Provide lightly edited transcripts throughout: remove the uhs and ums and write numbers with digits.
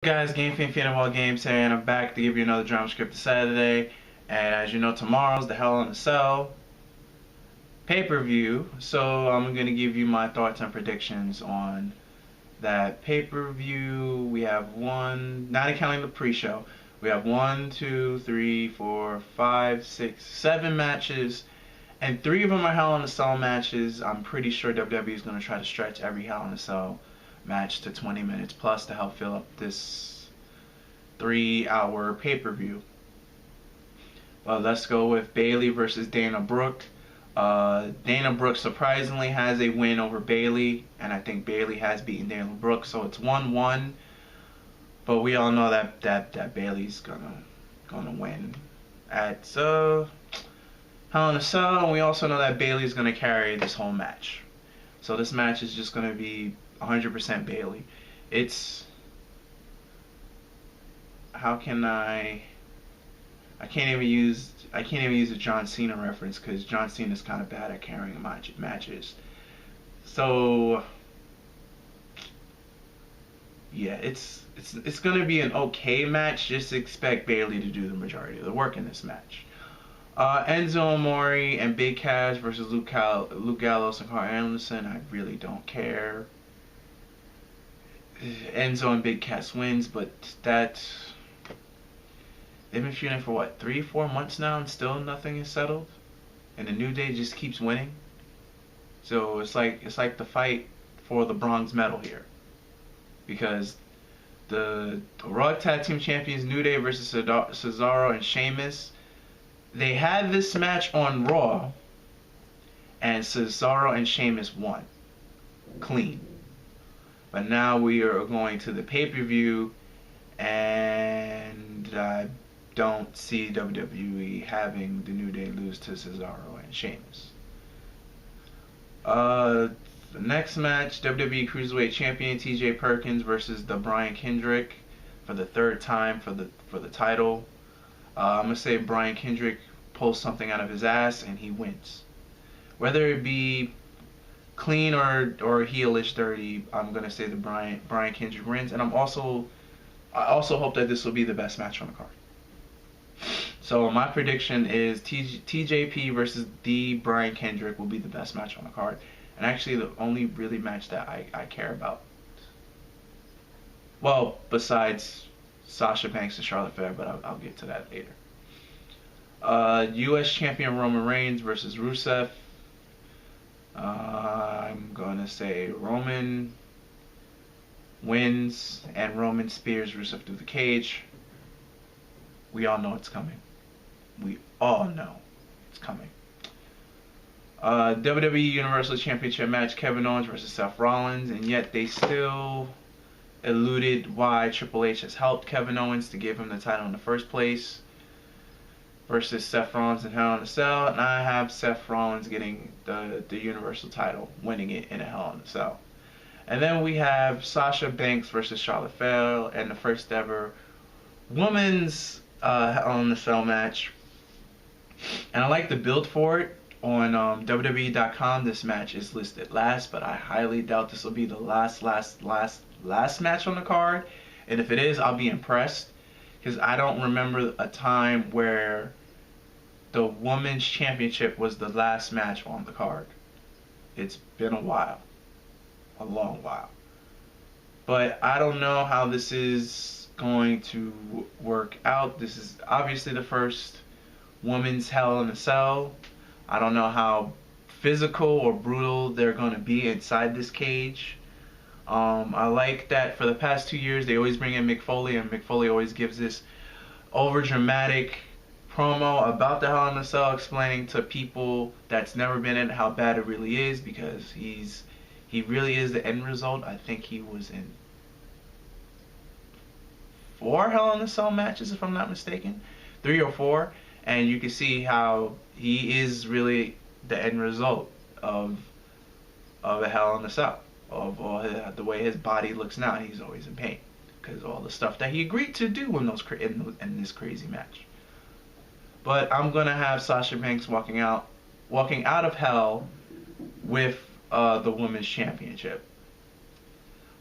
Guys, Game Fan of all games here, and I'm back to give you another drama script Saturday. And as you know, tomorrow's the Hell in a Cell pay-per-view, so I'm gonna give you my thoughts and predictions on that pay-per-view. We have not counting the pre-show, we have 7 matches, and 3 of them are Hell in a Cell matches. I'm pretty sure WWE is gonna try to stretch every Hell in a Cell match to 20 minutes plus to help fill up this 3-hour pay-per-view. Well, let's go with Bayley versus Dana Brooke. Dana Brooke surprisingly has a win over Bayley, and I think Bayley has beaten Dana Brooke, so it's 1-1. But we all know that Bayley's gonna win at Hell in a Cell, and we also know that Bayley's gonna carry this whole match. So this match is just gonna be 100% Bayley. How can I can't even use a John Cena reference because John Cena's kind of bad at carrying matches. So yeah, it's gonna be an okay match. Just expect Bayley to do the majority of the work in this match. Enzo Amore and Big Cass versus Luke Gallows and Carl Anderson. I really don't care. Enzo and Big Cass wins, but they've been feuding for what, 3-4 months now, and still nothing is settled, and the New Day just keeps winning. So it's like the fight for the bronze medal here, because the Raw Tag Team Champions New Day versus Cesaro and Sheamus, they had this match on Raw, and Cesaro and Sheamus won clean. But now we are going to the pay-per-view, and I don't see WWE having the New Day lose to Cesaro and Sheamus. The next match, WWE Cruiserweight Champion T.J. Perkins versus the Brian Kendrick for the 3rd time for the title. I'm gonna say Brian Kendrick pulls something out of his ass and he wins. Whether it be clean or heelish dirty, I'm gonna say the Brian Kendrick wins, and I also hope that this will be the best match on the card. So my prediction is TJP versus the Brian Kendrick will be the best match on the card, and actually the only really match that I care about. Well, besides Sasha Banks and Charlotte Flair, but I'll get to that later. U.S. Champion Roman Reigns versus Rusev. I'm gonna say Roman wins and Roman spears Rusev through the cage. We all know it's coming. We all know it's coming. WWE Universal Championship match, Kevin Owens versus Seth Rollins, and yet they still eluded why Triple H has helped Kevin Owens to give him the title in the first place, versus Seth Rollins in Hell in a Cell, and I have Seth Rollins getting the Universal title, winning it in a Hell in a Cell. And then we have Sasha Banks versus Charlotte Flair, and the first ever women's Hell in a Cell match. And I like the build for it. On WWE.com, this match is listed last, but I highly doubt this will be the last match on the card. And if it is, I'll be impressed, because I don't remember a time where the Women's Championship was the last match on the card. It's been a while. A long while. But I don't know how this is going to work out. This is obviously the first women's Hell in a Cell. I don't know how physical or brutal they're going to be inside this cage. I like that for the past 2 years they always bring in Mick Foley, and Mick Foley always gives this over dramatic promo about the Hell in a Cell, explaining to people that's never been in how bad it really is, because he really is the end result. I think he was in 4 Hell in a Cell matches, if I'm not mistaken, 3 or 4, and you can see how he is really the end result of a Hell in a Cell, of all the way his body looks now. He's always in pain because of all the stuff that he agreed to do in this crazy match. But I'm gonna have Sasha Banks walking out of Hell with the Women's Championship.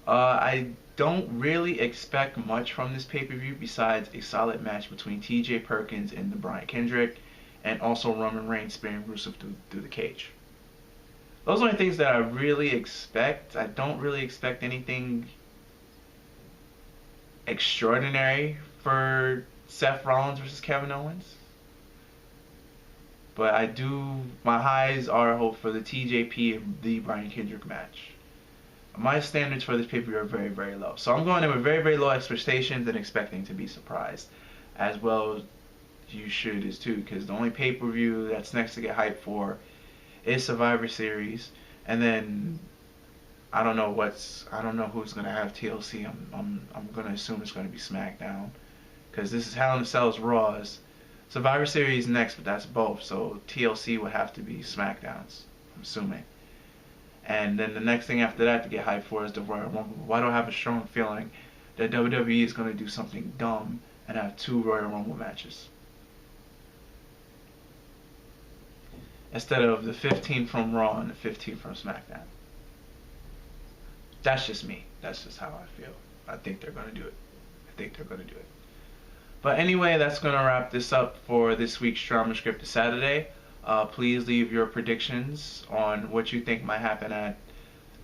I don't really expect much from this pay-per-view besides a solid match between TJ Perkins and the Brian Kendrick, and also Roman Reigns spearing Rusev through the cage. Those are the things that I really expect. I don't really expect anything extraordinary for Seth Rollins versus Kevin Owens. But my highs are hope for the TJP and the Brian Kendrick match. My standards for this pay-per-view are very, very low. So I'm going in with very, very low expectations and expecting to be surprised. As well as you should as too, because the only pay-per-view that's next to get hyped for is Survivor Series. And then I don't know who's gonna have TLC. I'm gonna assume it's gonna be SmackDown, because this is Hell in a Cell's Raws. Survivor Series next, but that's both. So TLC would have to be SmackDowns, I'm assuming. And then the next thing after that to get hyped for is the Royal Rumble. Why do I have a strong feeling that WWE is going to do something dumb and have 2 Royal Rumble matches instead of the 15 from Raw and the 15 from SmackDown? That's just me. That's just how I feel. I think they're going to do it. But anyway, that's going to wrap this up for this week's Drama Scripted Saturday. Please leave your predictions on what you think might happen at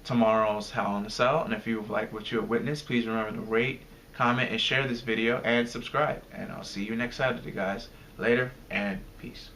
tomorrow's Hell in a Cell. And if you like what you have witnessed, please remember to rate, comment, and share this video, and subscribe. And I'll see you next Saturday, guys. Later, and peace.